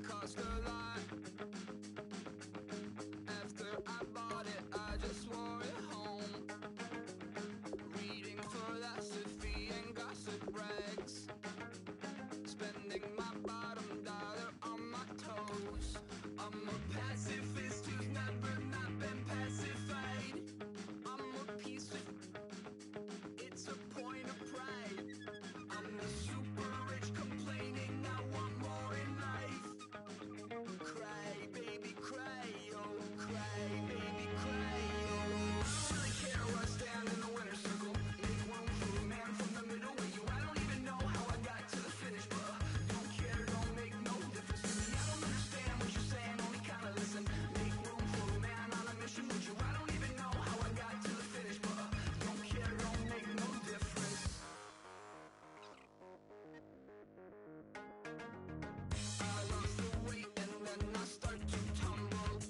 cost a lot. After I bought it, I just wore it home. Reading philosophy and gossip rags. Spending my bottom dollar on my toes. I'm a pacifist who's never not been pacified. I'm a piece of... It's a point of pride. I'm the super rich complaining I want more in life. Cry, baby, cry, oh, cry, baby, cry, oh. I don't really care where I stand in the winner's circle. Make room for a man from the middle with you. I don't even know how I got to the finish, but don't care, don't make no difference to me. I don't understand what you're saying, only kinda listen. Make room for a man on a mission with you. I don't even know how I got to the finish, but don't care, don't make no difference. I lost the weight and then I start to tumble.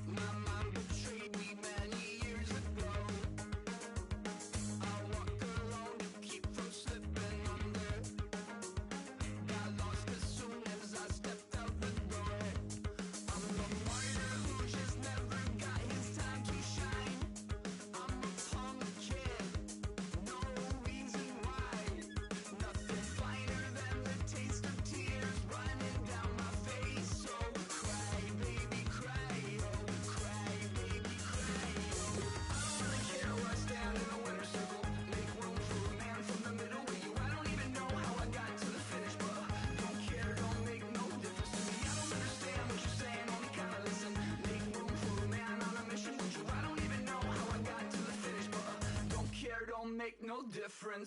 My mind betrayed me many years ago. I walk alone to keep from slipping under. Got lost as soon as I stepped out the door. I'm the martyr who just never got his time to shine. I'm a punk kid, no reason why. Nothing finer than the taste of tears running down my face. So cry, baby, cry, oh, cry, baby, cry, oh. I don't really care where I stand in the winner's circle. Make room for a man from the middle with you. I don't even know how I got to the finish, but don't care, don't make no difference to me. I don't understand what you're saying, only kinda listen. Make room for a man on a mission with you. I don't even know how I got to the finish, but don't care, don't make no difference.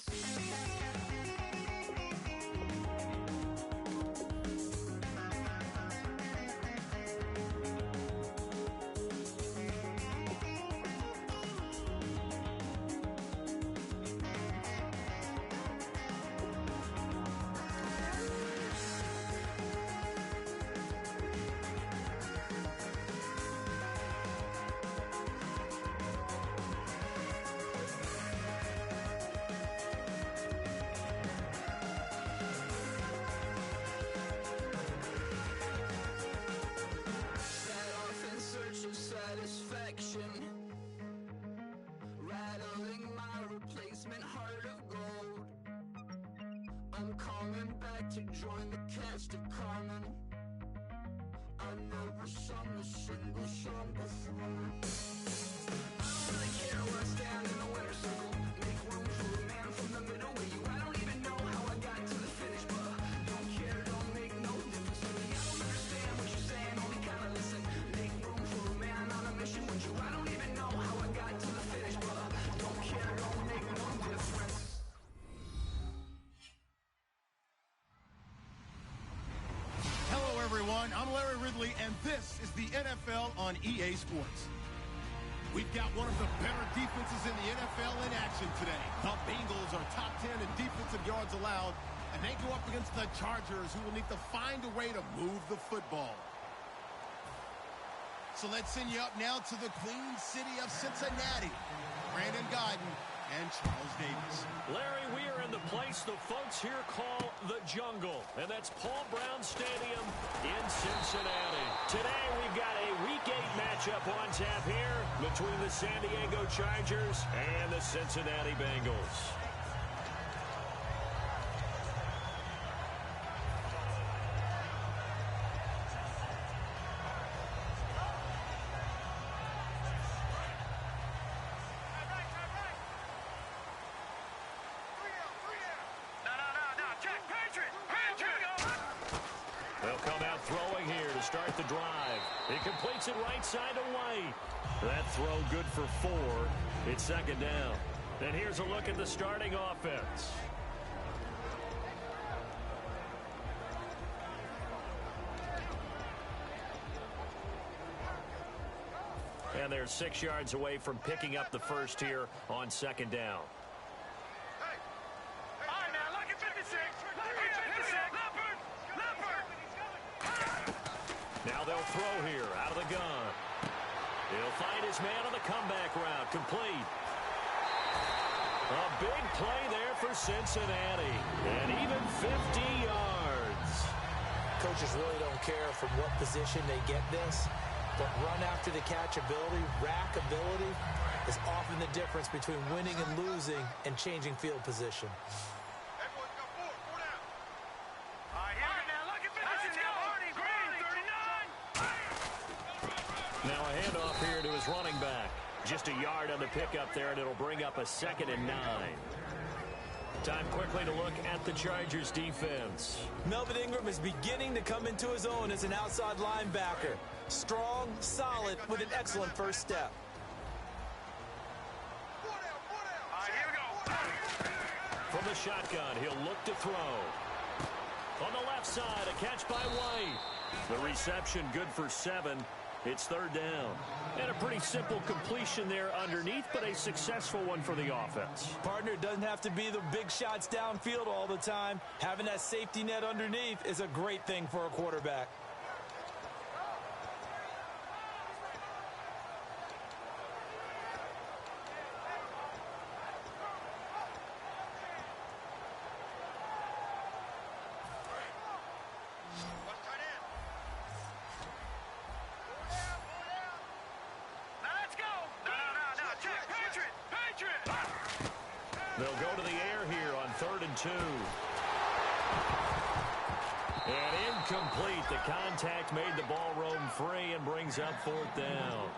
Set off in search of satisfaction, rattling my replacement heart of gold. I'm coming back to join the cast of Carmen. I never sung a single song before. I don't really care where I stand in the winner's circle. Make room for a man from the middle with you. I don't even know how I got to the finish, but don't care, don't make no difference to me. I don't understand what you're saying, only kinda listen. Make room for a man on a mission with you. I don't even know how I got to the finish, but don't care, don't make no difference. Hello, everyone. I'm Larry Ridley, and this is the NFL on EA Sports. We've got one of the better defenses in the NFL in action today. The Bengals are top 10 in defensive yards allowed, and they go up against the Chargers, who will need to find a way to move the football. So let's send you up now to the Queen City of Cincinnati. Brandon Godden and Charles Davis. Larry, we are in the place the folks here call the Jungle, and that's Paul Brown Stadium in Cincinnati. Today we've got a Week 8 matchup on tap here between the San Diego Chargers and the Cincinnati Bengals. They'll come out throwing here to start the drive. He completes it right side to White. That throw good for 4. It's second down. And here's a look at the starting offense. And they're 6 yards away from picking up the first here on second down. Now they'll throw here out of the gun. He'll find his man on the comeback route. Complete. A big play there for Cincinnati. And even 50 yards. Coaches really don't care from what position they get this, but run after the catch ability, rack ability, is often the difference between winning and losing and changing field position. Now a handoff here to his running back. Just a yard on the pickup there, and it'll bring up a 2nd and 9. Time quickly to look at the Chargers defense. Melvin Ingram is beginning to come into his own as an outside linebacker. Strong, solid, with an excellent first step. From the shotgun, he'll look to throw. On the left side, a catch by White. The reception good for 7. It's 3rd down. And a pretty simple completion there underneath, but a successful one for the offense. Partner, it doesn't have to be the big shots downfield all the time. Having that safety net underneath is a great thing for a quarterback. They'll go to the air here on 3rd and 2. And incomplete. The contact made the ball roam free and brings up 4th down.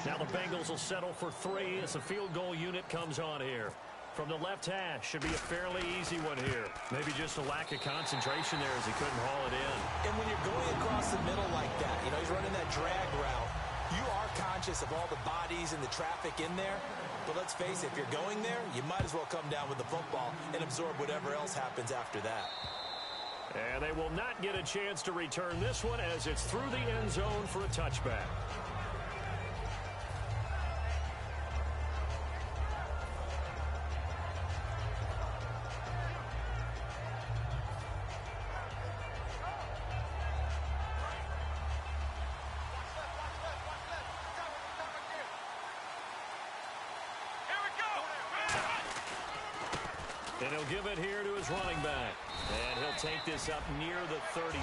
Now the Bengals will settle for 3 as the field goal unit comes on here. From the left hash, should be a fairly easy one here. Maybe just a lack of concentration there as he couldn't haul it in. And when you're going across the middle like that, you know, he's running that drag route, you are conscious of all the bodies and the traffic in there. But let's face it, if you're going there, you might as well come down with the football and absorb whatever else happens after that. And they will not get a chance to return this one as it's through the end zone for a touchback. And he'll give it here to his running back. And he'll take this up near the 35,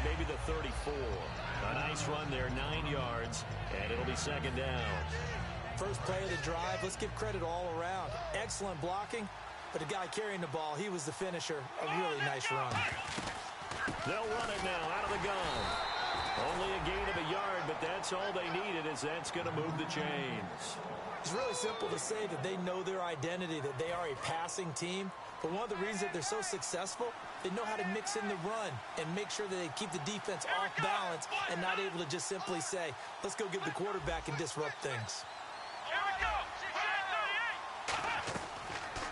maybe the 34. A nice run there, 9 yards, and it'll be 2nd down. First play of the drive, let's give credit all around. Excellent blocking, but the guy carrying the ball, he was the finisher. A really nice run. They'll run it now out of the gun. Only a gain of a yard, but that's all they needed, as that's going to move the chains. It's really simple to say that they know their identity, that they are a passing team. But one of the reasons that they're so successful, they know how to mix in the run and make sure that they keep the defense off balance and not able to just simply say, let's go get the quarterback and disrupt things.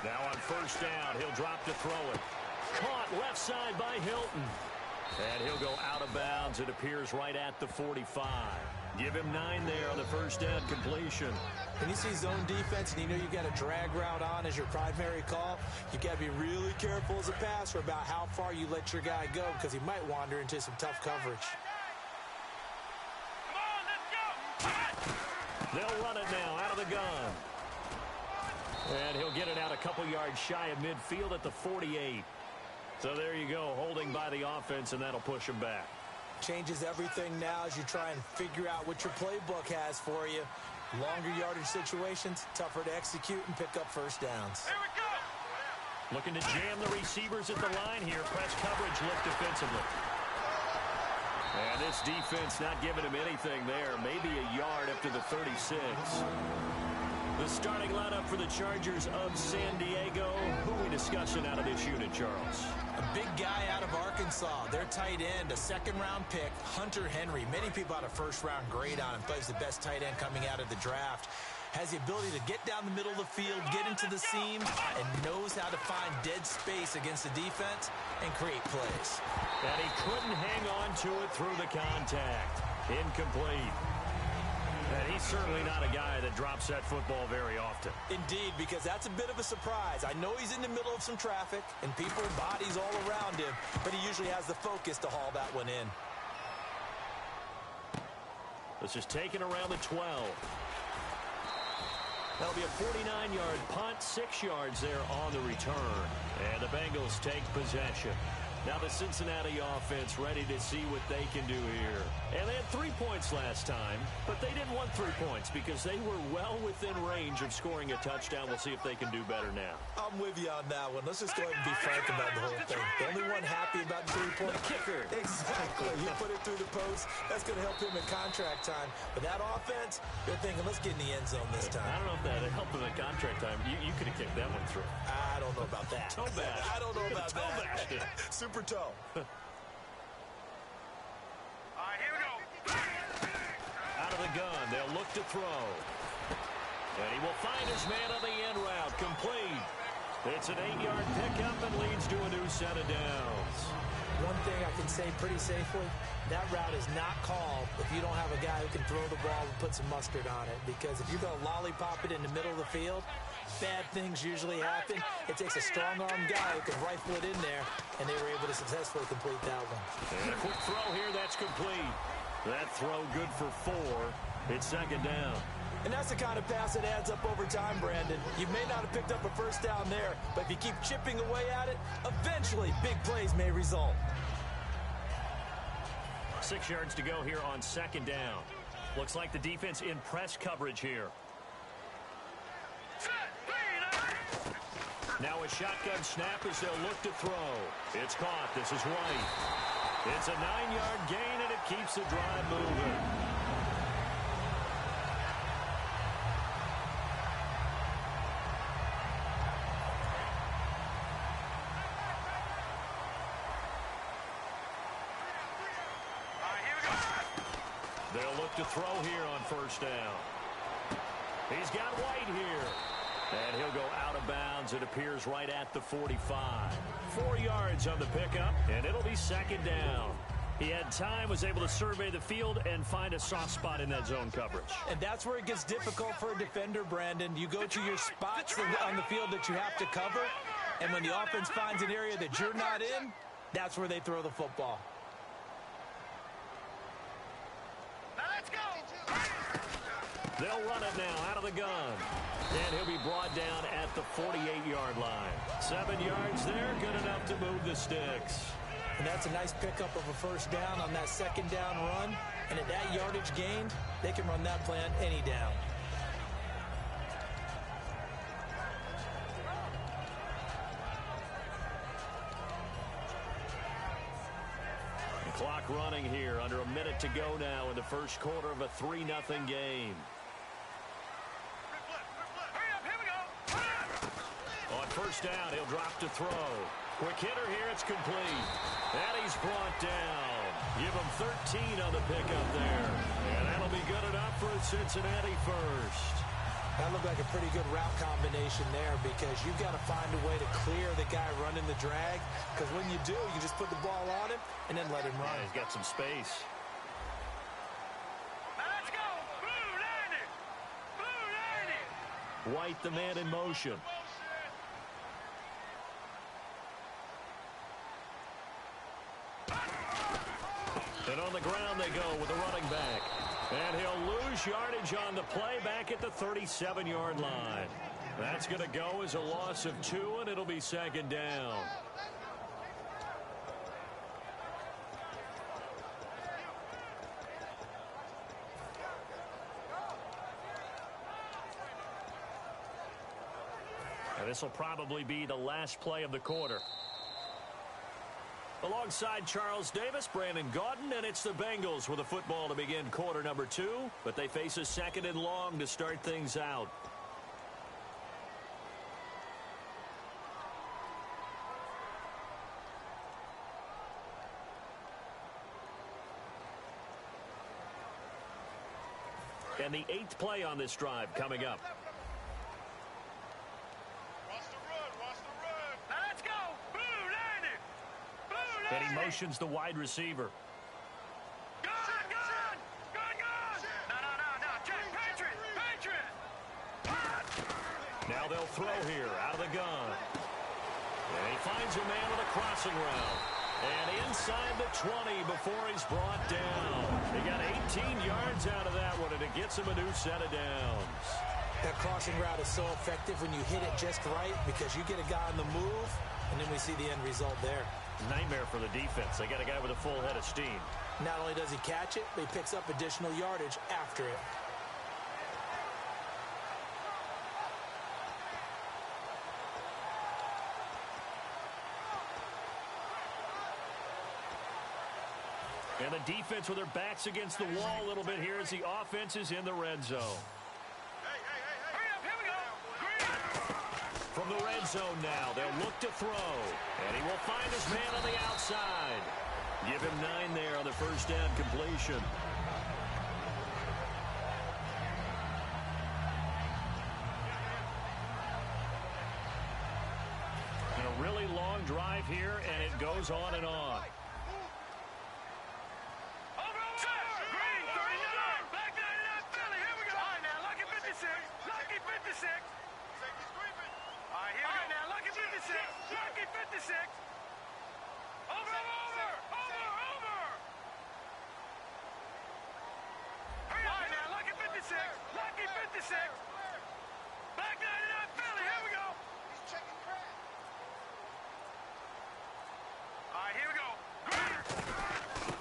Now on 1st down, he'll drop to throw it. Caught left side by Hilton. And he'll go out of bounds. It appears right at the 45. Give him 9 there on the 1st down completion. When you see zone defense and you know you've got a drag route on as your primary call, you've got to be really careful as a passer about how far you let your guy go because he might wander into some tough coverage. They'll run it now out of the gun. And he'll get it out a couple yards shy of midfield at the 48. So there you go, holding by the offense, and that'll push him back. Changes everything now as you try and figure out what your playbook has for you. Longer yardage situations, tougher to execute and pick up 1st downs. Looking to jam the receivers at the line here. Press coverage look defensively. And this defense not giving him anything there. Maybe a yard up to the 36. The starting lineup for the Chargers of San Diego. Who are we discussing out of this unit, Charles? A big guy out of Arkansas. Their tight end, a 2nd-round pick, Hunter Henry. Many people had a 1st-round grade on him. Plays the best tight end coming out of the draft. Has the ability to get down the middle of the field, get into the seam, and knows how to find dead space against the defense and create plays. And he couldn't hang on to it through the contact. Incomplete. And he's certainly not a guy that drops that football very often. Indeed, because that's a bit of a surprise. I know he's in the middle of some traffic and people, bodies all around him, but he usually has the focus to haul that one in. This is taken around the 12. That'll be a 49-yard punt, 6 yards there on the return. And the Bengals take possession. Now the Cincinnati offense ready to see what they can do here. And they had 3 points last time, but they didn't want 3 points because they were well within range of scoring a touchdown. We'll see if they can do better now. I'm with you on that one. Let's just go ahead and be frank about the whole thing. The only one happy about the 3-point kicker. Exactly. He put it through the post. That's going to help him in contract time. But that offense, they're thinking, let's get in the end zone this time. I don't know if that helped him in contract time. You could have kicked that one through. I don't know about that. Toe bash. I don't know about Toe that. bashed it. Super toe. All right, here we go. Out of the gun, they'll look to throw. And he will find his man on the end route. Complete. It's an 8-yard pickup and leads to a new set of downs. One thing I can say pretty safely, that route is not called if you don't have a guy who can throw the ball and put some mustard on it. Because if you're going to lollipop it in the middle of the field, bad things usually happen. It takes a strong-arm guy who can rifle it in there, and they were able to successfully complete that one. And a quick throw here, that's complete. That throw good for 4. It's second down. And that's the kind of pass that adds up over time, Brandon. You may not have picked up a first down there, but if you keep chipping away at it, eventually big plays may result. 6 yards to go here on second down. Looks like the defense in press coverage here. Now a shotgun snap as they'll look to throw. It's caught. This is White. It's a 9-yard gain, and it keeps the drive moving. They'll look to throw here on first down. He's got White here. And he'll go out of bounds. It appears right at the 45. 4 yards on the pickup, and it'll be second down. He had time, was able to survey the field and find a soft spot in that zone coverage. And that's where it gets difficult for a defender, Brandon. You go to your spots on the field that you have to cover, and when the offense finds an area that you're not in, that's where they throw the football. They'll run it now out of the gun. And he'll be brought down at the 48-yard line. 7 yards there, good enough to move the sticks. And that's a nice pickup of a first down on that second down run. And at that yardage gained, they can run that play on any down. The clock running here, under a minute to go now in the first quarter of a 3-0 game. On first down, he'll drop to throw. Quick hitter here, it's complete. And he's brought down. Give him 13 on the pickup there. And that'll be good enough for Cincinnati first. That looked like a pretty good route combination there because you've got to find a way to clear the guy running the drag. Because when you do, you just put the ball on him and then let him run. Yeah, he's got some space. Let's go! Blue 90! Blue 90! White, the man in motion. And on the ground they go with the running back. And he'll lose yardage on the play back at the 37-yard line. That's going to go as a loss of 2, and it'll be second down. And this will probably be the last play of the quarter. Alongside Charles Davis, Brandon Gaudin, and it's the Bengals with a football to begin quarter number 2, but they face a second and long to start things out. And the 8th play on this drive coming up. And he motions the wide receiver. Gun! No, check, Patriot! Now they'll throw here out of the gun. And he finds a man with a crossing route. And inside the 20 before he's brought down. He got 18 yards out of that one, and it gets him a new set of downs. That crossing route is so effective when you hit it just right because you get a guy on the move, and then we see the end result there. Nightmare for the defense. They got a guy with a full head of steam. Not only does he catch it, but he picks up additional yardage after it. And the defense with their backs against the wall a little bit here as the offense is in the red zone. Hurry up, here we go. From the red zone now, they'll look to throw. And he will find his man on the outside. Give him 9 there on the first down completion. And a really long drive here, and it goes on and on.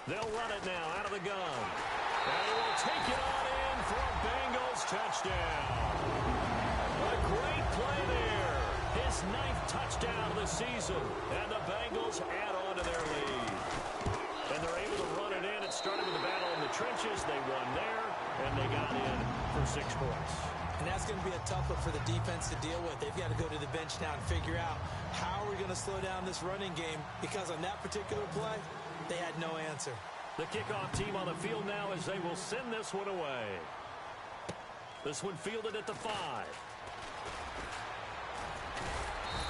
They'll run it now out of the gun. And he will take it on in for a Bengals touchdown. A great play there. His 9th touchdown of the season. And the Bengals add on to their lead. And they're able to run it in. It started with a battle in the trenches. They won there, and they got in for 6 points. And that's going to be a tough one for the defense to deal with. They've got to go to the bench now and figure out how are we going to slow down this running game, because on that particular play, they had no answer. The kickoff team on the field now as they will send this one away. This one fielded at the 5.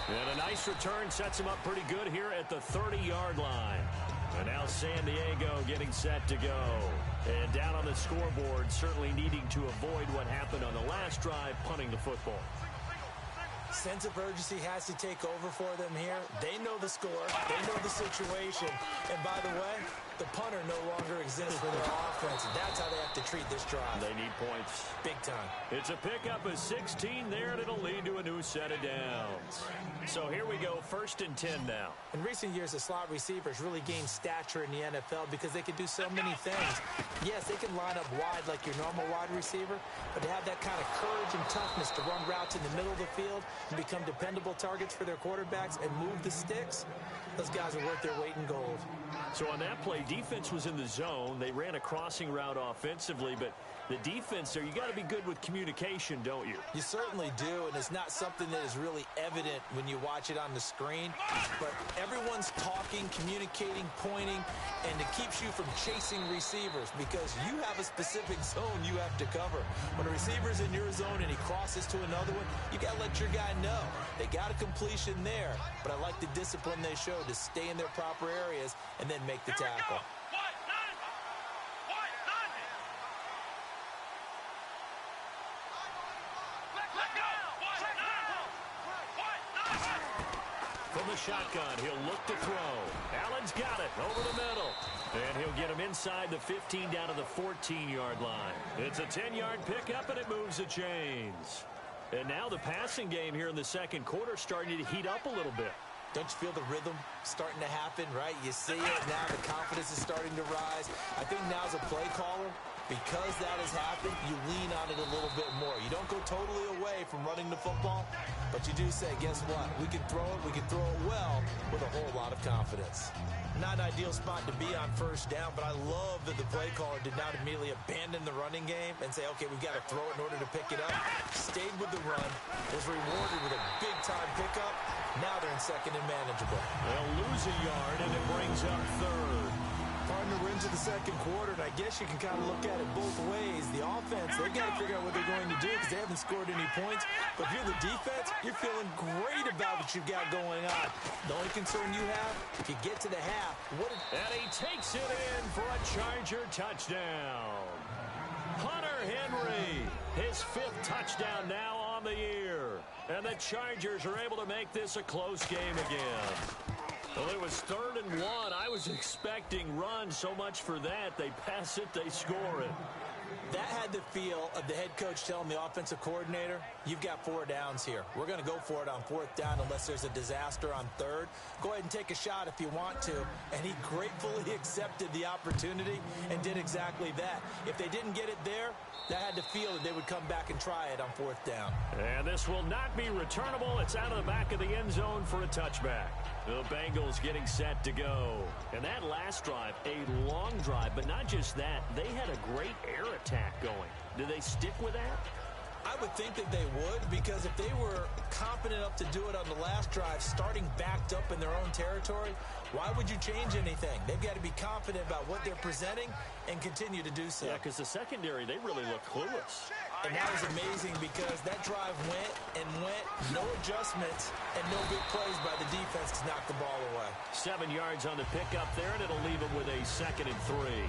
And a nice return sets him up pretty good here at the 30-yard line. And now San Diego getting set to go. And down on the scoreboard, certainly needing to avoid what happened on the last drive, punting the football. Sense of urgency has to take over for them here. They know the score. They know the situation. And by the way, the punter no longer exists for their offense. That's how they have to treat this drive. They need points. Big time. It's a pickup of 16 there, and it'll lead to a new set of downs. So here we go, 1st and 10 now. In recent years, the slot receivers really gained stature in the NFL because they can do so many things. Yes, they can line up wide like your normal wide receiver, but to have that kind of courage and toughness to run routes in the middle of the field and become dependable targets for their quarterbacks and move the sticks, those guys are worth their weight in gold. So on that play, defense was in the zone. They ran a crossing route offensively, but the defense there, you got to be good with communication, don't you? You certainly do, and it's not something that is really evident when you watch it on the screen, but everyone's talking, communicating, pointing, and it keeps you from chasing receivers because you have a specific zone you have to cover. When a receiver's in your zone and he crosses to another one, you got to let your guy know. They got a completion there, but I like the discipline they show to stay in their proper areas and then make the tackle. From the shotgun, he'll look to throw. Allen's got it over the middle. And he'll get him inside the 15 down to the 14-yard line. It's a 10-yard pickup, and it moves the chains. And now the passing game here in the second quarter starting to heat up a little bit. Don't you feel the rhythm starting to happen, right? You see it now. The confidence is starting to rise. I think now as a play caller, because that has happened, you lean on it a little bit more. You don't go totally away from running the football, but you do say, guess what? We can throw it. We can throw it well with a whole lot of confidence. Not an ideal spot to be on first down, but I love that the play caller did not immediately abandon the running game and say, okay, we've got to throw it in order to pick it up. Stayed with the run, was rewarded with a big-time pickup. Now they're in second and manageable. They'll lose a yard, and it brings up 3rd. Partner, we're into the second quarter, and I guess you can kind of look at it both ways. The offense, they've got to figure out what they're going to do because they haven't scored any points. But if you're the defense, you're feeling great about what you've got going on. The only concern you have, if you get to the half, and he takes it in for a Charger touchdown. Hunter Henry, his 5th touchdown now on the year. And the Chargers are able to make this a close game again. Well, it was 3rd and 1. I was expecting run so much for that. They pass it, they score it. That had the feel of the head coach telling the offensive coordinator, you've got 4 downs here. We're going to go for it on 4th down unless there's a disaster on 3rd. Go ahead and take a shot if you want to. And he gratefully accepted the opportunity and did exactly that. If they didn't get it there, that had the feel that they would come back and try it on 4th down. And this will not be returnable. It's out of the back of the end zone for a touchback. The Bengals getting set to go. And that last drive, a long drive, but not just that. They had a great air attack going. Do they stick with that? I would think that they would, because if they were confident enough to do it on the last drive, starting backed up in their own territory, why would you change anything? They've got to be confident about what they're presenting and continue to do so. Yeah, because the secondary, they really look clueless. And that was amazing because that drive went and went, no adjustments, and no big plays by the defense to knock the ball away. 7 yards on the pickup there, and it'll leave them with a 2nd and 3.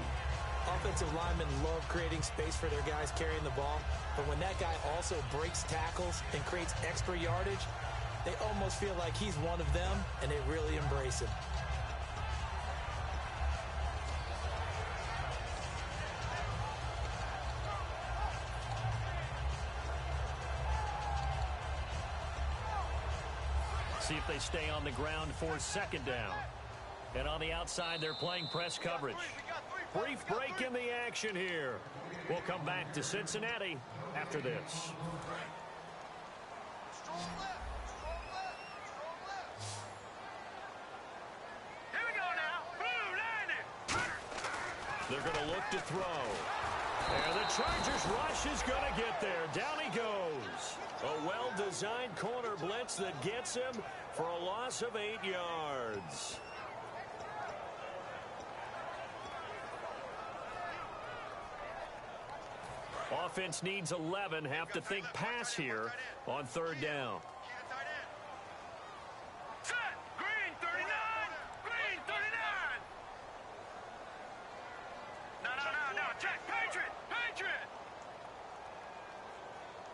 Offensive linemen love creating space for their guys carrying the ball, but when that guy also breaks tackles and creates extra yardage, they almost feel like he's one of them, and they really embrace him. See if they stay on the ground for 2nd down. And on the outside, they're playing press coverage. Brief break in the action here. We'll come back to Cincinnati after this. Here we go now. Blue line it. They're going to look to throw. And the Chargers rush is going to get there. Down he goes. A well-designed corner blitz that gets him for a loss of 8 yards. Offense needs 11. Have to think pass here on 3rd down. Set. Green 39. Green 39. No. Check. Patriot.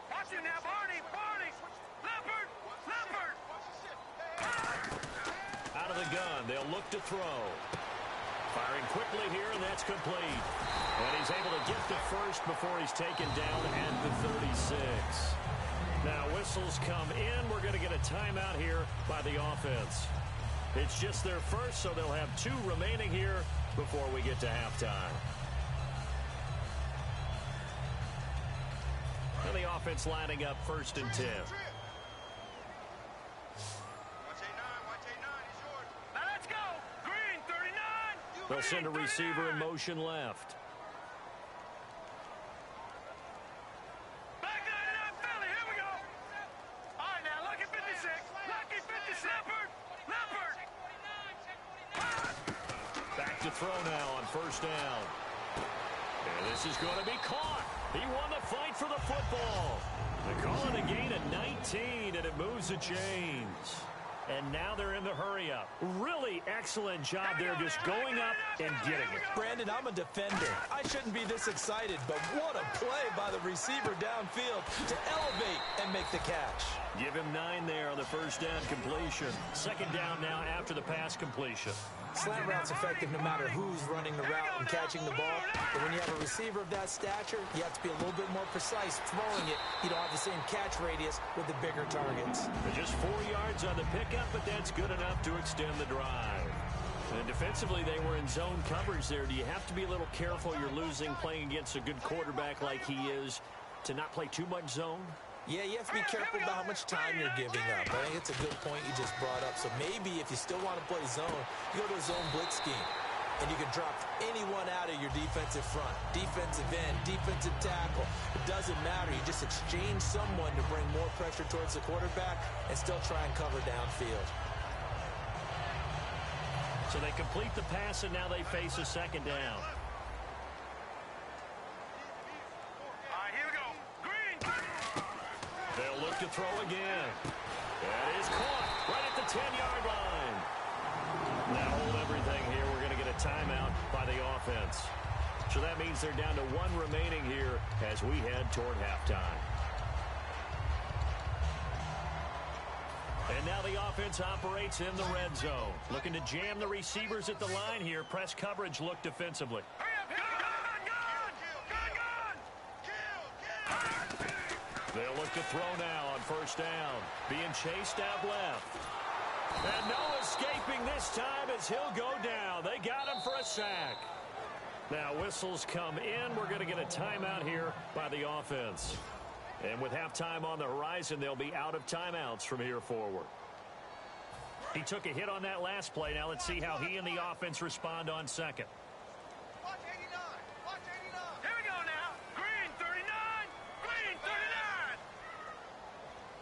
Watch him now, Barney. Leopard. Out of the gun. They'll look to throw. Firing quickly here, and that's complete. And he's able to get to first before he's taken down at the 36. Now, whistles come in. We're going to get a timeout here by the offense. It's just their first, so they'll have 2 remaining here before we get to halftime. And the offense lining up 1st and 10. Now let's go. Green 39. They'll send a receiver in motion left. Back 99 Philly. Here we go. All right, now lucky 56. Lucky 56. Leopard. Back to throw now on 1st down. And this is going to be caught. He won the fight for the football. They call it a gain of 19, and it moves the chains. And now they're in the hurry-up. Really excellent job there, just going up and getting it. Brandon, I'm a defender. I shouldn't be this excited, but what a play by the receiver downfield to elevate and make the catch. Give him 9 there on the 1st down completion. 2nd down now after the pass completion. Slant route's effective no matter who's running the route and catching the ball. But when you have a receiver of that stature, you have to be a little bit more precise throwing it. You don't have the same catch radius with the bigger targets. Just 4 yards on the pickup, but that's good enough to extend the drive. And defensively, they were in zone coverage there. Do you have to be a little careful? You're losing playing against a good quarterback like he is to not play too much zone? Yeah, you have to be careful about how much time you're giving up. I think it's a good point you just brought up. So maybe if you still want to play zone, you go to a zone blitz scheme. And you can drop anyone out of your defensive front. Defensive end, defensive tackle. It doesn't matter. You just exchange someone to bring more pressure towards the quarterback and still try and cover downfield. So they complete the pass, and now they face a 2nd down. They'll look to throw again. That is caught right at the 10-yard line. Now hold everything here. We're going to get a timeout by the offense. So that means they're down to 1 remaining here as we head toward halftime. And now the offense operates in the red zone. Looking to jam the receivers at the line here. Press coverage look defensively. They'll look to throw now on first down. Being chased out left. And no escaping this time as he'll go down. They got him for a sack. Now whistles come in. We're going to get a timeout here by the offense. And with halftime on the horizon, they'll be out of timeouts from here forward. He took a hit on that last play. Now let's see how he and the offense respond on second. Watch 89. Watch 89. Here we go now. Green 39. Green 39.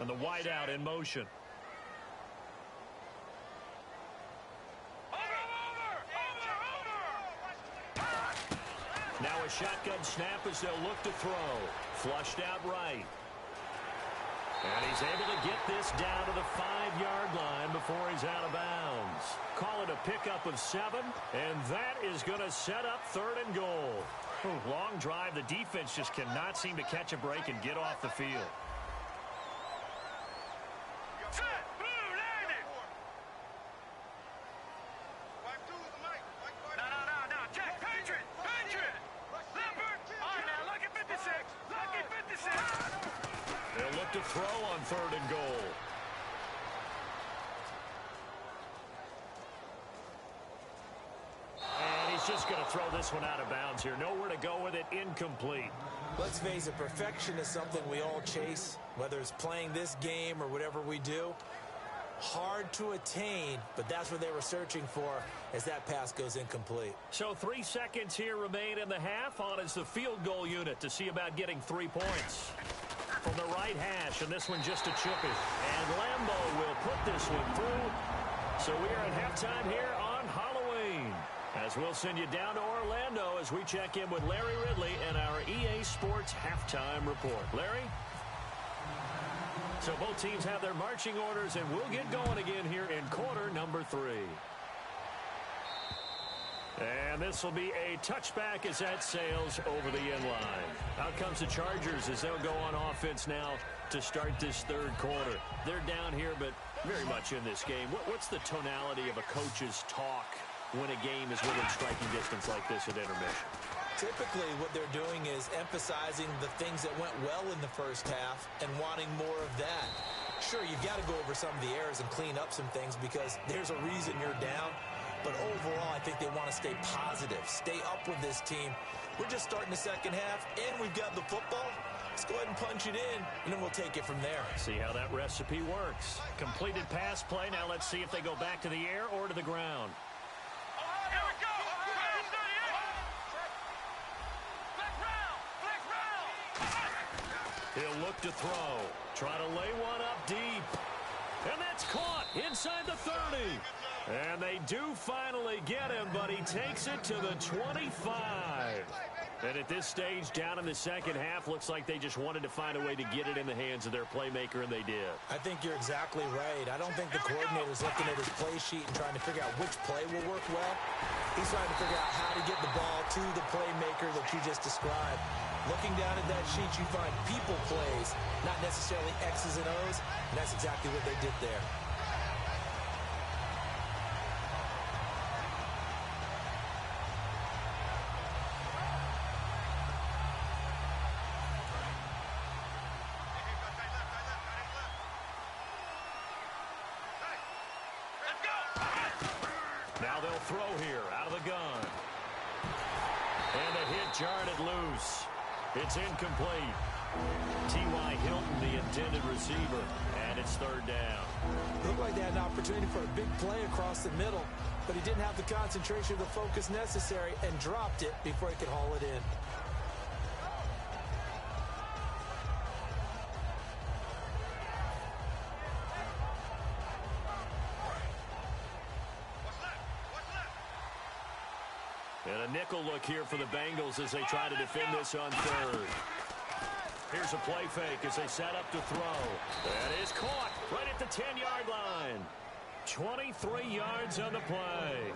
And the wideout in motion. Now a shotgun snap as they'll look to throw. Flushed out right. And he's able to get this down to the 5-yard line before he's out of bounds. Call it a pickup of 7, and that is going to set up 3rd and goal. Long drive. The defense just cannot seem to catch a break and get off the field. Set. Blue landing. No. Check. Patriot. Leopard. All right, now, lucky 56. Lucky 56. They'll look to throw on 3rd and goal. And he's just going to throw this one out of bounds here. Nowhere to go with it. Incomplete. Let's face it, perfection is something we all chase, whether it's playing this game or whatever we do. Hard to attain, but that's what they were searching for as that pass goes incomplete. So 3 seconds here remain in the half. On is the field goal unit to see about getting 3 points. From the right hash, and this one just a chippy. And Lambeau will put this one through. So we are at halftime here on Halloween, as we'll send you down to Orlando as we check in with Larry Ridley and our EA Sports halftime report. Larry? So both teams have their marching orders, and we'll get going again here in quarter number 3. And this will be a touchback as that sails over the end line. Out comes the Chargers as they'll go on offense now to start this 3rd quarter. They're down here, but very much in this game. What's the tonality of a coach's talk when a game is within striking distance like this at intermission? Typically, what they're doing is emphasizing the things that went well in the first half and wanting more of that. Sure, you've got to go over some of the errors and clean up some things because there's a reason you're down. But overall, I think they want to stay positive, stay up with this team. We're just starting the second half, and we've got the football. Let's go ahead and punch it in, and then we'll take it from there. See how that recipe works. Completed pass play. Now let's see if they go back to the air or to the ground. Here we go. Flex round. He'll look to throw. Try to lay one up deep. And that's caught inside the 30. And they do finally get him, but he takes it to the 25. And at this stage, down in the second half, looks like they just wanted to find a way to get it in the hands of their playmaker, and they did. I think you're exactly right. I don't think the coordinator's looking at his play sheet and trying to figure out which play will work well. He's trying to figure out how to get the ball to the playmaker that you just described. Looking down at that sheet, you find people plays, not necessarily X's and O's, and that's exactly what they did there. Now they'll throw here out of the gun. And a hit jarred it loose. It's incomplete. T.Y. Hilton, the intended receiver, and it's 3rd down. Looked like they had an opportunity for a big play across the middle, but he didn't have the concentration or the focus necessary and dropped it before he could haul it in. And a nickel look here for the Bengals as they try to defend this on 3rd. Here's a play fake as they set up to throw. That is caught right at the 10-yard line. 23 yards on the play.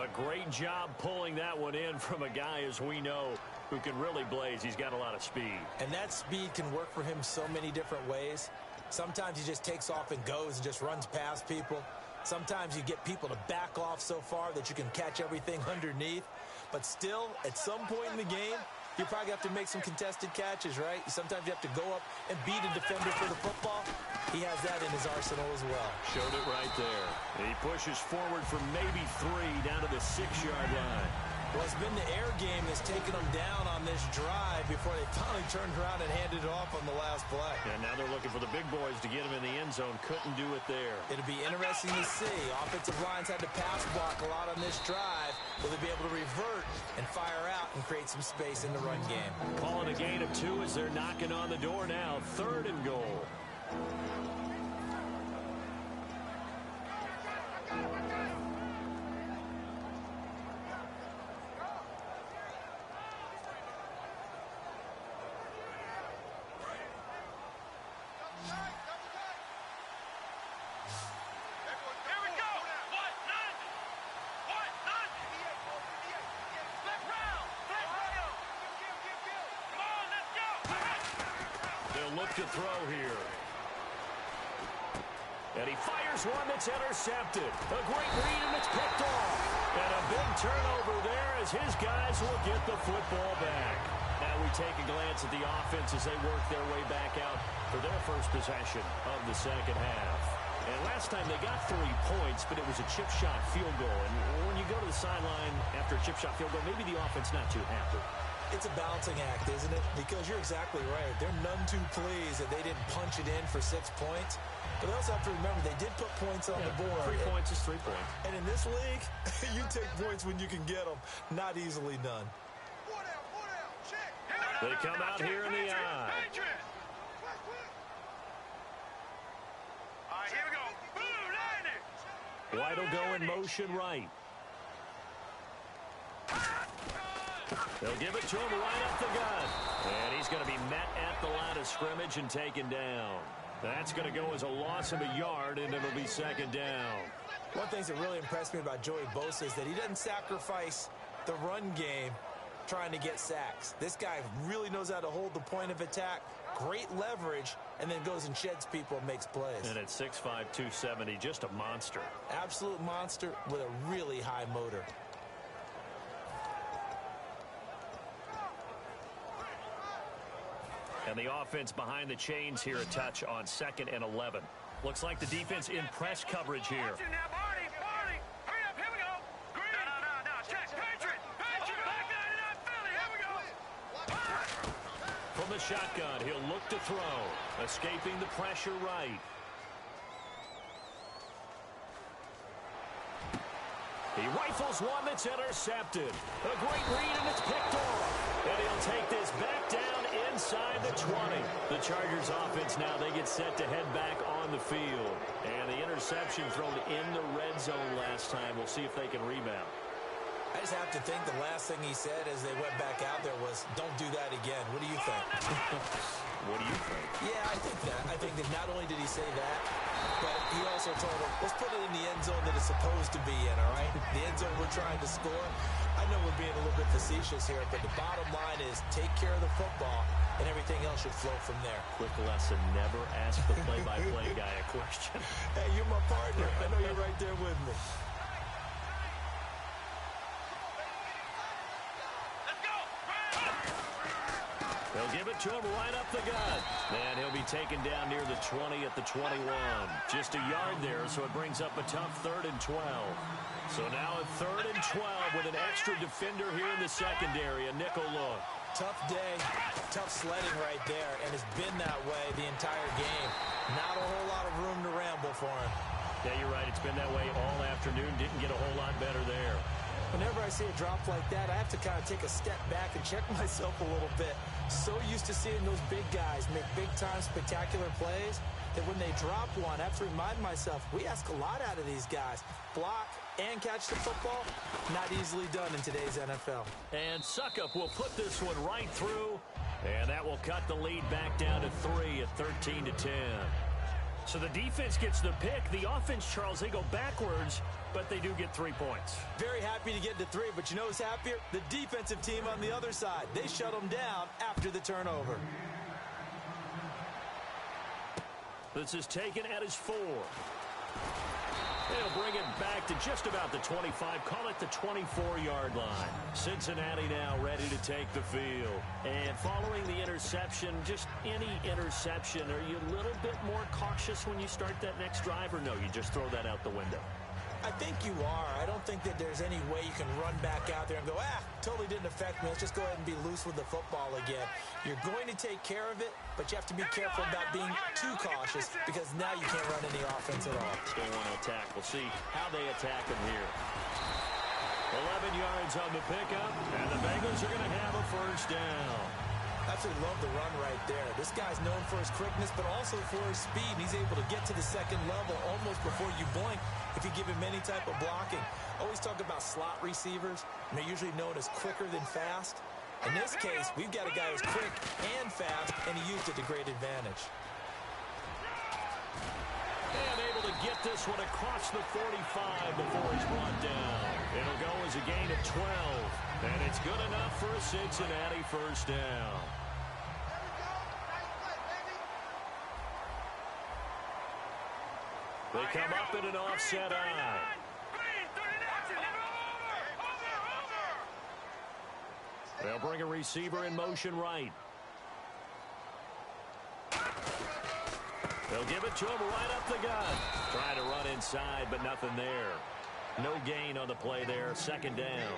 A great job pulling that one in from a guy, as we know, who can really blaze. He's got a lot of speed. And that speed can work for him so many different ways. Sometimes he just takes off and goes and just runs past people. Sometimes you get people to back off so far that you can catch everything underneath. But still, at some point in the game, You probably have to make some contested catches, right? Sometimes you have to go up and beat a defender for the football. He has that in his arsenal as well. Showed it right there. He pushes forward for maybe 3 down to the 6-yard line. Well, it's been the air game that's taken them down on this drive before they finally turned around and handed it off on the last play. And now they're looking for the big boys to get him in the end zone. Couldn't do it there. It'll be interesting to see. Offensive lines had to pass block a lot on this drive. Will they be able to revert and fire out and create some space in the run game? Calling a gain of 2 as they're knocking on the door now. 3rd and goal. Look to throw here. And he fires one that's intercepted. A great read, and it's picked off. And a big turnover there as his guys will get the football back. Now we take a glance at the offense as they work their way back out for their first possession of the second half. And last time they got 3 points, but it was a chip shot field goal. And when you go to the sideline after a chip shot field goal, maybe the offense not too happy. It's a balancing act, isn't it? Because you're exactly right. They're none too pleased that they didn't punch it in for 6 points. But they also have to remember they did put points on the board. 3 points is 3 points. And in this league, you take points when you can get them. Not easily done. They come out here in the eye. All right, here we go. Blue, White will go in motion right. They'll give it to him right up the gut. And he's going to be met at the line of scrimmage and taken down. That's going to go as a loss of a yard, and it'll be 2nd down. One of the things that really impressed me about Joey Bosa is that he doesn't sacrifice the run game trying to get sacks. This guy really knows how to hold the point of attack, great leverage, and then goes and sheds people and makes plays. And at 6'5", 270, just a monster. Absolute monster with a really high motor. And the offense behind the chains here a touch on 2nd and 11. Looks like the defense in press coverage here. now, Barney, hurry up, here we go. Green. No, check, Patriot, back 99 Philly, here we go. From the shotgun, he'll look to throw, escaping the pressure right. He rifles one that's intercepted. A great read, and it's picked off. And he'll take this back down inside the 20. The Chargers offense now, they get set to head back on the field. And the interception thrown in the red zone last time. We'll see if they can rebound. I just have to think the last thing he said as they went back out there was, don't do that again. What do you think? What do you think? Yeah, I think that. I think that not only did he say that, but he also told him, let's put it in the end zone that it's supposed to be in, all right? The end zone we're trying to score. I know we're being a little bit facetious here, but the bottom line is take care of the football, and everything else should flow from there. Quick lesson, never ask the play-by-play guy a question. Hey, you're my partner. I know you're right there with me. They'll give it to him right up the gut. And he'll be taken down near the 20 at the 21. Just a yard there, so it brings up a tough 3rd and 12. So now a 3rd and 12 with an extra defender here in the secondary, a nickel look. Tough day, tough sledding right there, and it's been that way the entire game. Not a whole lot of room to ramble for him. Yeah, you're right. It's been that way all afternoon. Didn't get a whole lot better there. Whenever I see a drop like that, I have to kind of take a step back and check myself a little bit. So used to seeing those big guys make big-time spectacular plays that when they drop one, I have to remind myself, we ask a lot out of these guys. Block and catch the football, not easily done in today's NFL. And Suckup will put this one right through, and that will cut the lead back down to 3 at 13-10. So the defense gets the pick. The offense, Charles, they go backwards, but they do get 3 points. Very happy to get to 3, but you know who's happier? The defensive team on the other side. They shut them down after the turnover. This is taken at his 4. They'll bring it back to just about the 25, call it the 24-yard line. Cincinnati now ready to take the field. And following the interception, just any interception, are you a little bit more cautious when you start that next drive, or no, you just throw that out the window? I think you are. I don't think that there's any way you can run back out there and go, totally didn't affect me. Let's just go ahead and be loose with the football again. You're going to take care of it, but you have to be careful about being too cautious because now you can't run any offense at all. Still want to attack. We'll see how they attack him here. 11 yards on the pickup, and the Bengals are going to have a first down. Absolutely love the run right there. This guy's known for his quickness, but also for his speed. And he's able to get to the second level almost before you blink if you give him any type of blocking. Always talk about slot receivers, and they're usually known as quicker than fast. In this case, we've got a guy who's quick and fast, and he used it to great advantage. And able to get this one across the 45 before he's brought down. It'll go as a gain of 12, and it's good enough for a Cincinnati first down. They come up in an offset eye. They'll bring a receiver in motion right. They'll give it to him right up the gut. Trying to run inside, but nothing there. No gain on the play there. Second down.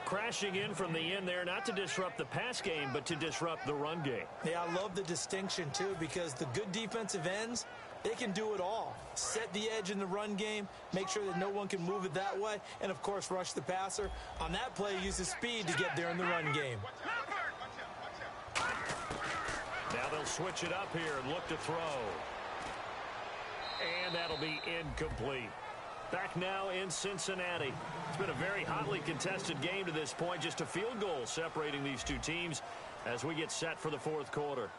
Crashing in from the end there, not to disrupt the pass game, but to disrupt the run game. Yeah, I love the distinction, too, because the good defensive ends, they can do it all. Set the edge in the run game, make sure that no one can move it that way, and, of course, rush the passer. On that play, use his speed to get there in the run game. Now they'll switch it up here and look to throw. And that'll be incomplete. Back now in Cincinnati. It's been a very hotly contested game to this point. Just a field goal separating these two teams as we get set for the fourth quarter.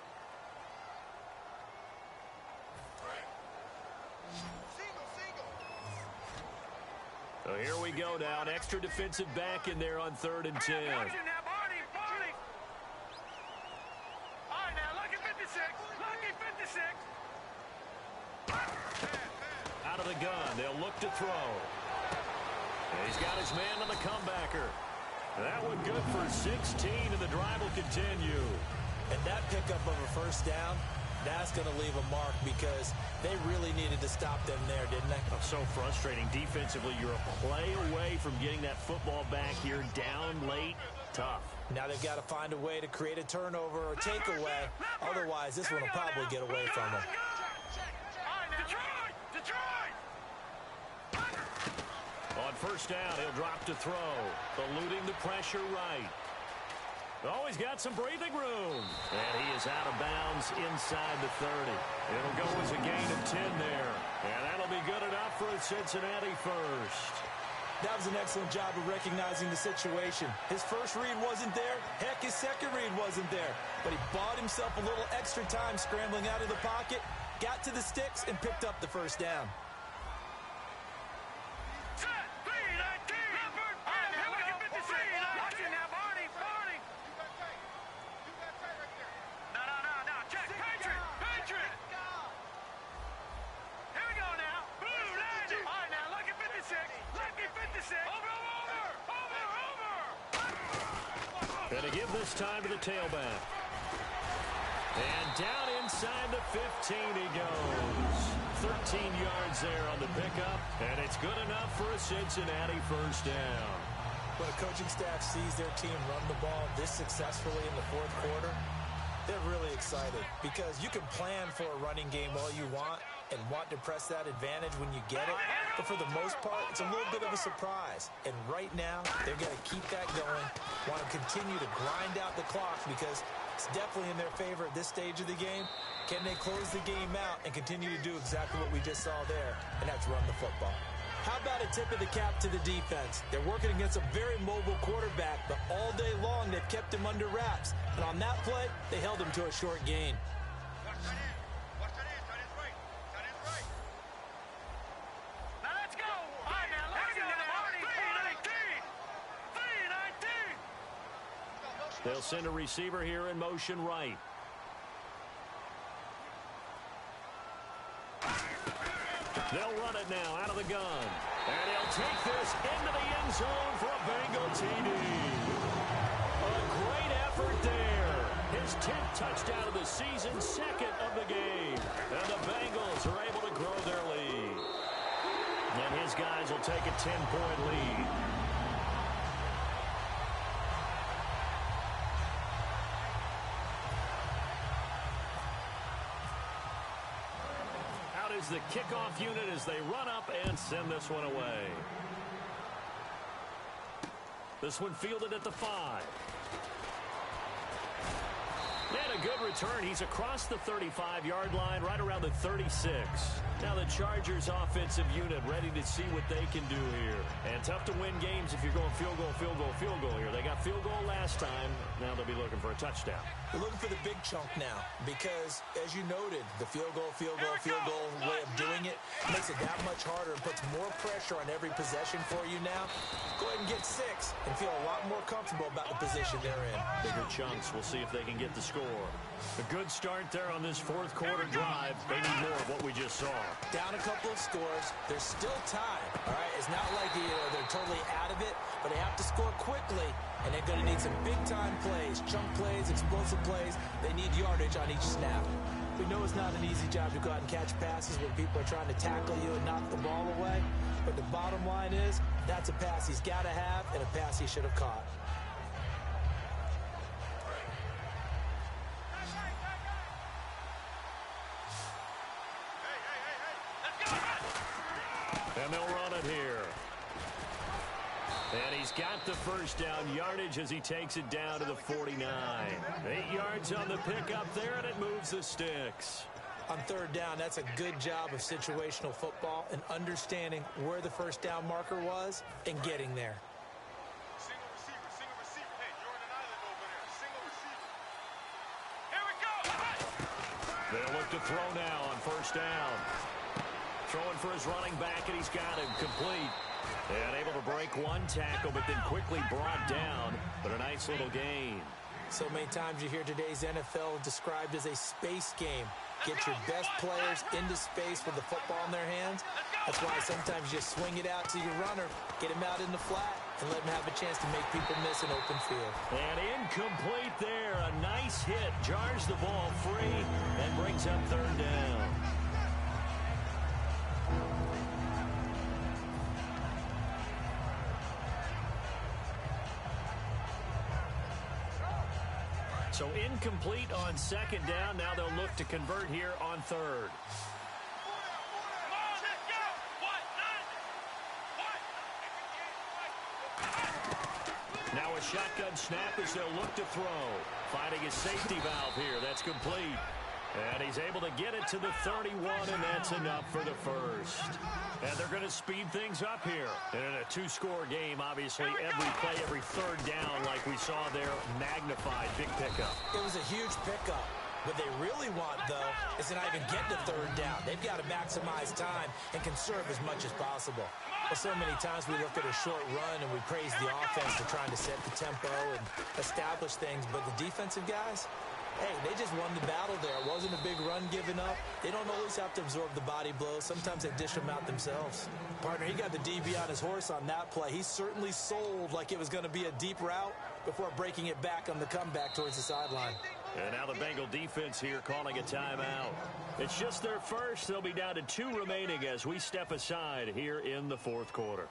So here we go now. An extra defensive back in there on 3rd and 10. Out of the gun, they'll look to throw. And he's got his man on the comebacker. That one good for 16, and the drive will continue. And that pickup of a first down, that's going to leave a mark because they really needed to stop them there, didn't they? Oh, so frustrating. Defensively, you're a play away from getting that football back here down late. Tough. Now they've got to find a way to create a turnover or takeaway. Otherwise, this one will probably get away from them. On first down, he'll drop to throw. Eluding the pressure right. Oh, he's got some breathing room. And he is out of bounds inside the 30. It'll go as a gain of 10 there. And that'll be good enough for a Cincinnati first. That was an excellent job of recognizing the situation. His first read wasn't there. Heck, his second read wasn't there. But he bought himself a little extra time scrambling out of the pocket, got to the sticks, and picked up the first down. Going to give this time to the tailback. And down inside the 15 he goes. 13 yards there on the pickup, and it's good enough for a Cincinnati first down. When a coaching staff sees their team run the ball this successfully in the fourth quarter, they're really excited because you can plan for a running game all you want and want to press that advantage when you get it. But for the most part, it's a little bit of a surprise. And right now, they're going to keep that going, want to continue to grind out the clock because it's definitely in their favor at this stage of the game. Can they close the game out and continue to do exactly what we just saw there, and that's run the football? How about a tip of the cap to the defense? They're working against a very mobile quarterback, but all day long they've kept him under wraps. And on that play, they held him to a short gain. They'll send a receiver here in motion right. They'll run it now out of the gun. And he'll take this into the end zone for a Bengal TD. A great effort there. His 10th touchdown of the season, second of the game. And the Bengals are able to grow their lead. And his guys will take a 10-point lead. Out is the kickoff unit as they run up and send this one away. This one fielded at the 5. And a good return. He's across the 35-yard line, right around the 36. Now the Chargers offensive unit ready to see what they can do here. And tough to win games if you're going field goal, field goal, field goal here. They got field goal last time. Now they'll be looking for a touchdown. We're looking for the big chunk now because, as you noted, the field goal way of doing it makes it that much harder and puts more pressure on every possession for you now. Go ahead and get 6 and feel a lot more comfortable about the position they're in. Bigger chunks. We'll see if they can get the score. A good start there on this fourth quarter drive. They need more of what we just saw. Down a couple of scores. There's still time. All right, it's not like they're totally out of it, but they have to score quickly, and they're going to need some big-time plays, chunk plays, explosive plays. They need yardage on each snap. We know it's not an easy job to go out and catch passes when people are trying to tackle you and knock the ball away, but the bottom line is that's a pass he's got to have and a pass he should have caught. And they'll run it here. And he's got the first down yardage as he takes it down to the 49. 8 yards on the pickup there, and it moves the sticks. On third down, that's a good job of situational football and understanding where the first down marker was and getting there. Single receiver. Hey, you're in an island over there. Single receiver. Here we go. They'll look to throw now on first down. Throwing for his running back, and he's got him complete. And able to break one tackle, but then quickly brought down. But a nice little gain. So many times you hear today's NFL described as a space game. Get your best players into space with the football in their hands. That's why sometimes you swing it out to your runner, get him out in the flat, and let him have a chance to make people miss an open field. And incomplete there. A nice hit. Jars the ball free and brings up third down. So incomplete on second down. Now they'll look to convert here on third. Now a shotgun snap as they'll look to throw. Finding his safety valve here. That's complete. And he's able to get it to the 31, and that's enough for the first. And they're going to speed things up here. And in a 2-score game, obviously, every play, every third down, like we saw there, magnified. Big pickup. It was a huge pickup. What they really want, though, is to not even get to third down. They've got to maximize time and conserve as much as possible. Well, so many times we look at a short run and we praise the offense for trying to set the tempo and establish things, but the defensive guys, hey, they just won the battle there. It wasn't a big run given up. They don't always have to absorb the body blows. Sometimes they dish them out themselves. Partner, he got the DB on his horse on that play. He certainly sold like it was going to be a deep route before breaking it back on the comeback towards the sideline. And now the Bengal defense here calling a timeout. It's just their first. They'll be down to 2 remaining as we step aside here in the fourth quarter.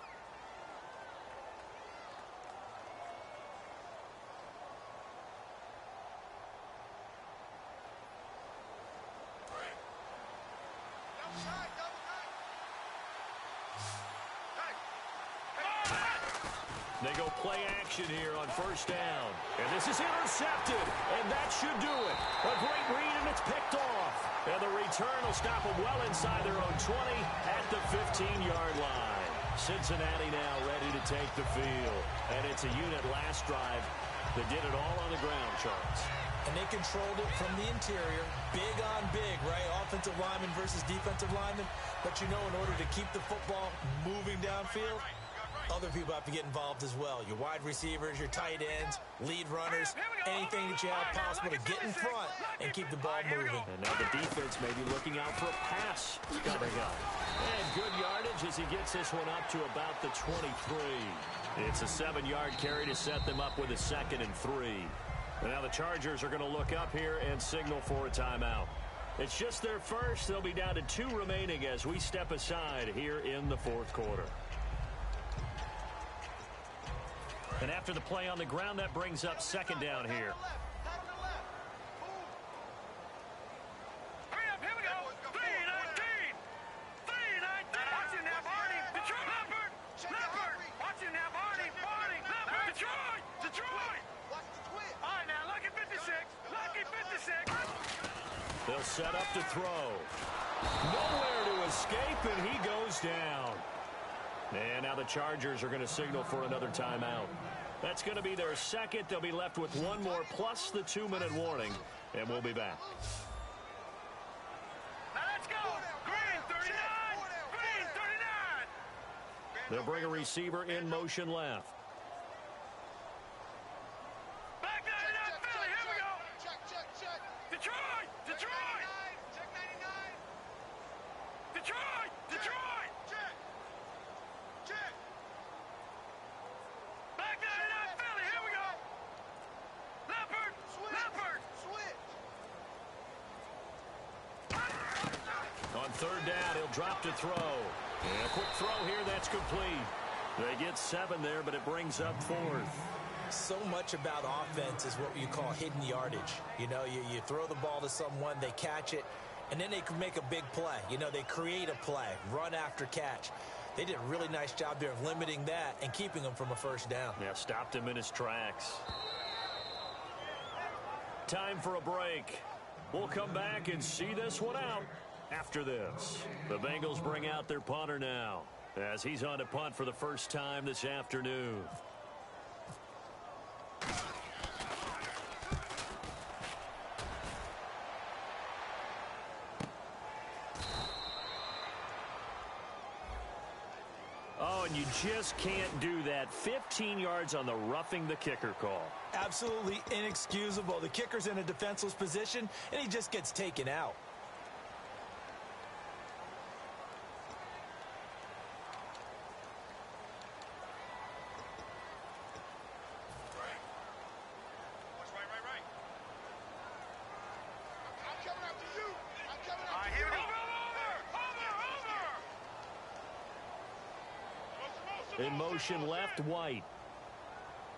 They go play action here on first down. And this is intercepted. And that should do it. A great read, and it's picked off. And the return will stop them well inside their own 20 at the 15-yard line. Cincinnati now ready to take the field. And it's a unit last drive that did it all on the ground, Charles. And they controlled it from the interior. Big on big, right? Offensive lineman versus defensive lineman. But you know, in order to keep the football moving downfield, Other people have to get involved as well. Your wide receivers, your tight ends, lead runners, anything that you have possible to get in front and keep the ball moving. And now the defense may be looking out for a pass coming up. And good yardage as he gets this one up to about the 23. It's a 7-yard carry to set them up with a 2nd and 3. And now the Chargers are going to look up here and signal for a timeout. It's just their first. They'll be down to 2 remaining as we step aside here in the 4th quarter. And after the play on the ground, that brings up 2nd down here. Hurry up, here we go. 3-19. 3-19. Watch it now, Barney. Detroit. Leopard. Watch it now, Barney. Leopard. Detroit. All right, now, lucky 56. Lucky 56. They'll set up to throw. Nowhere to escape, and he goes down. And now the Chargers are going to signal for another timeout. That's going to be their 2nd. They'll be left with 1 more plus the 2-minute warning, and we'll be back. Now let's go. Green 39. Green 39. They'll bring a receiver in motion left. Back 99, Philly. Here we go. Check. Detroit. Check 99. Detroit. Check. Back 99, Philly. Here we go. Leopard. Switch. On 3rd down, he'll drop to throw. And a quick throw here, that's complete. They get 7 there, but it brings up 4th. So much about offense is what you call hidden yardage. You know, you throw the ball to someone, they catch it, and then they can make a big play. You know, they create a play, run after catch. They did a really nice job there of limiting that and keeping him from a 1st down. Yeah, stopped him in his tracks. Time for a break. We'll come back and see this one out after this. The Bengals bring out their punter now as he's on to punt for the first time this afternoon. Oh, and you just can't do that. 15 yards on the roughing the kicker call. Absolutely inexcusable. The kicker's in a defenseless position, and he just gets taken out. Right. I'm coming after you. All right, here we go. Over. In motion left, White.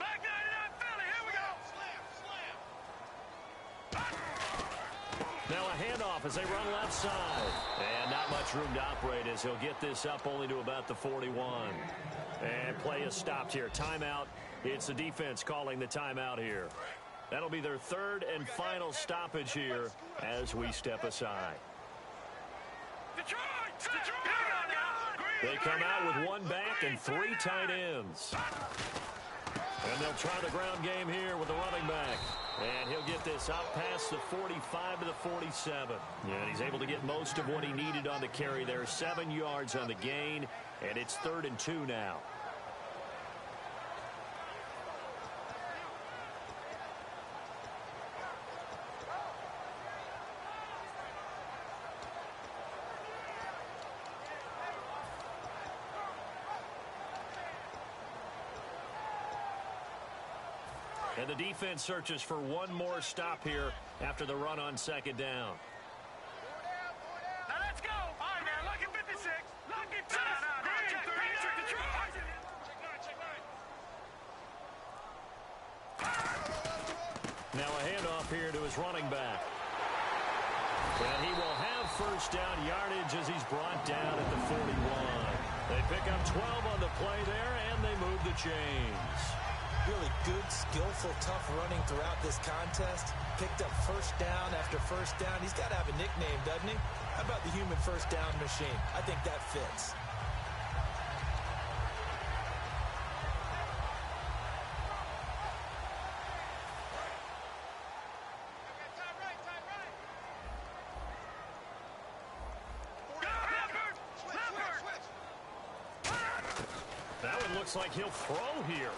Back 99, Philly. Here we go. Slam. Now a handoff as they run left side. And not much room to operate as he'll get this up only to about the 41. And play is stopped here. Timeout. It's the defense calling the timeout here. That'll be their 3rd and final stoppage here as we step aside. Detroit. They come out with 1 back and 3 tight ends. And they'll try the ground game here with the running back. And he'll get this up past the 45 to the 47. And he's able to get most of what he needed on the carry there. 7 yards on the gain, and it's 3rd and 2 now. And the defense searches for 1 more stop here after the run on 2nd down. Now let's go. All right, now, lucky 56. Lucky 56. Check Detroit. Now a handoff here to his running back. And he will have 1st down yardage as he's brought down at the 41. They pick up 12 on the play there, and they move the chains. Really good, skillful, tough running throughout this contest. Picked up 1st down after 1st down. He's got to have a nickname, doesn't he? How about the human 1st down machine? I think that fits. That one looks like he'll throw here.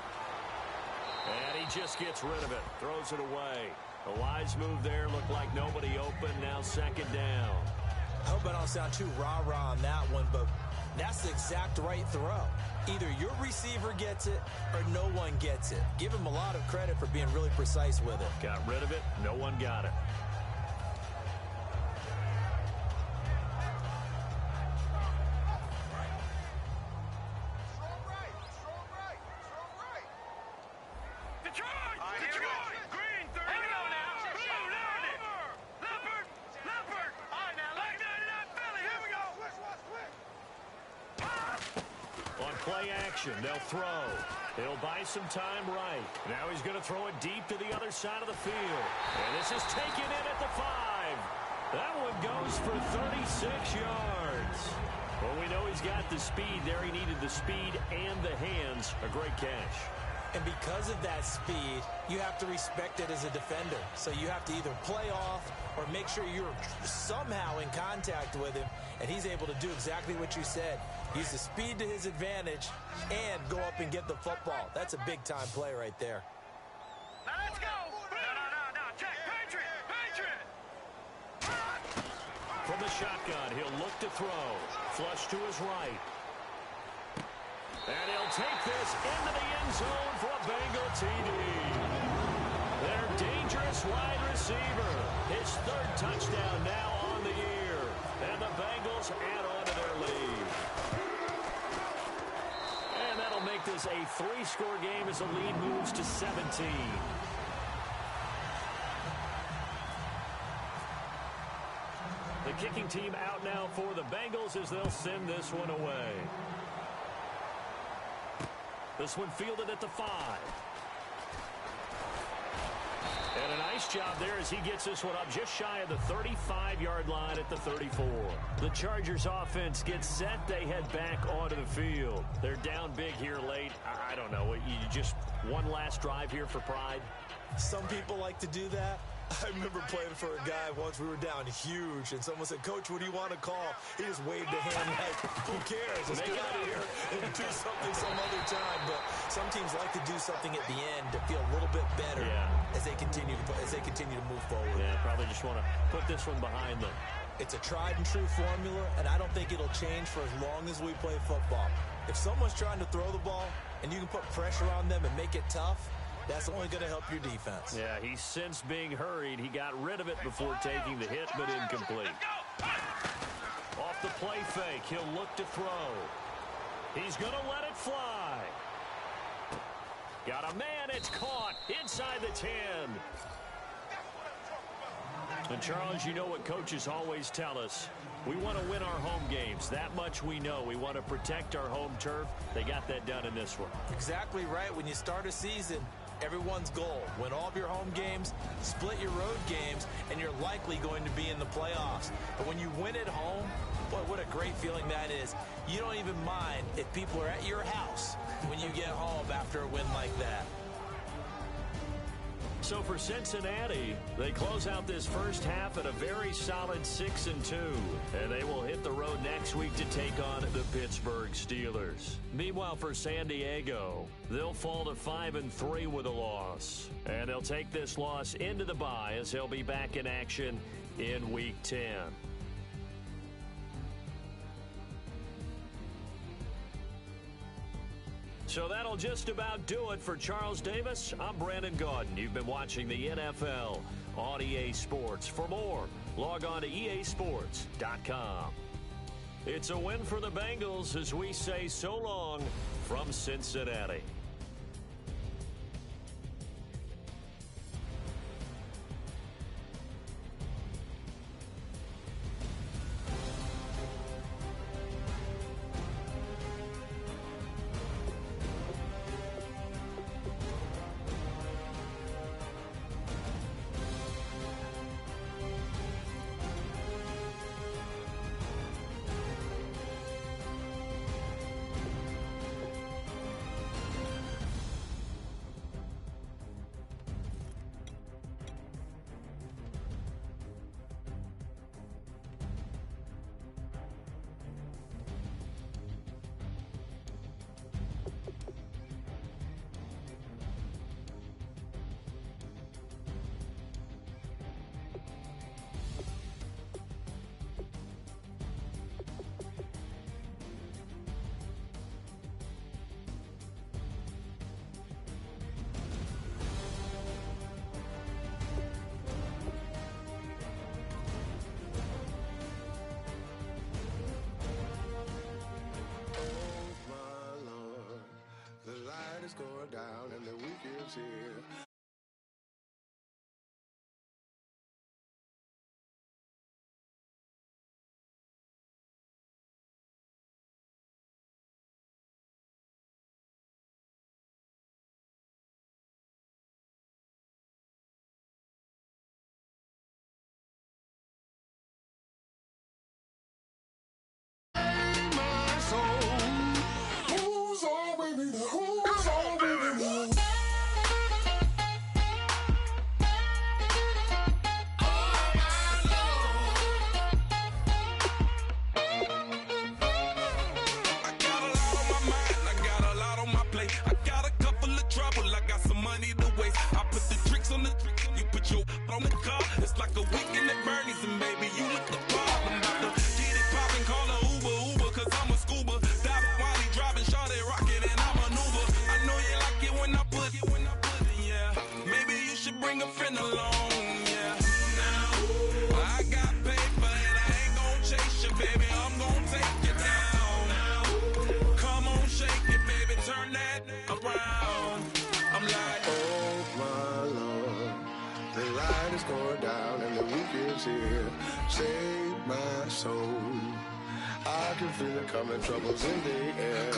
And he just gets rid of it. Throws it away. A wise move there. Looked like nobody open. Now second down. I hope I don't sound too rah-rah on that one, but that's the exact right throw. Either your receiver gets it or no one gets it. Give him a lot of credit for being really precise with it. Got rid of it. No one got it. They'll throw. He'll buy some time right. Now he's going to throw it deep to the other side of the field. And this is taken in at the 5. That one goes for 36 yards. Well, we know he's got the speed there. He needed the speed and the hands. A great catch. And because of that speed, you have to respect it as a defender. So you have to either play off or make sure you're somehow in contact with him, and he's able to do exactly what you said. Use the speed to his advantage and go up and get the football. That's a big-time play right there. Now let's go. No. Check. Patriot. From the shotgun, he'll look to throw. Flush to his right. And he'll take this into the end zone for a Bengal TD. Their dangerous wide receiver. His 3rd touchdown now on the year. And the Bengals add on to their lead. And that'll make this a 3-score game as the lead moves to 17. The kicking team out now for the Bengals as they'll send this one away. This one fielded at the 5. And a nice job there as he gets this one up just shy of the 35-yard line at the 34. The Chargers offense gets set. They head back onto the field. They're down big here late. I don't know. You just one last drive here for pride? Some people like to do that. I remember playing for a guy once. We were down huge, and someone said, "Coach, what do you want to call?" He just waved a hand like, "Who cares? Let's get out of here and do something some other time." But some teams like to do something at the end to feel a little bit better as they continue to move forward. Yeah, probably just want to put this one behind them. It's a tried and true formula, and I don't think it'll change for as long as we play football. If someone's trying to throw the ball and you can put pressure on them and make it tough, that's only going to help your defense. Yeah, he sensed being hurried. He got rid of it before taking the hit, but incomplete. Off the play fake, he'll look to throw. He's going to let it fly. Got a man, it's caught inside the 10. And Charles, you know what coaches always tell us. We want to win our home games. That much we know. We want to protect our home turf. They got that done in this one. Exactly right. When you start a season, everyone's goal: win all of your home games, split your road games, and you're likely going to be in the playoffs. But when you win at home, boy, what a great feeling that is. You don't even mind if people are at your house when you get home after a win like that. So for Cincinnati, they close out this first half at a very solid 6-2. And they will hit the road next week to take on the Pittsburgh Steelers. Meanwhile, for San Diego, they'll fall to 5-3 with a loss. And they'll take this loss into the bye as they'll be back in action in Week 10. So that'll just about do it for Charles Davis. I'm Brandon Gaudin. You've been watching the NFL on EA Sports. For more, log on to easports.com. It's a win for the Bengals as we say so long from Cincinnati. is going down and the weekend's here. On the car, it's like a weekend at Bernie's, and baby, you look the part. I'm about to get it poppin', call a Uber, cause I'm a scuba. Diving while he driving, shawty rocket, and I maneuver. I know you like it when I put it, yeah. Maybe you should bring a friend along, yeah. Now, I got paper, and I ain't gon' chase you, baby, I'm gon' take you down. Now, come on, shake it, baby, turn that around. I'm like, oh my Lord, the light is going down and the weekend's here. Save my soul. I can feel it coming, troubles in the air.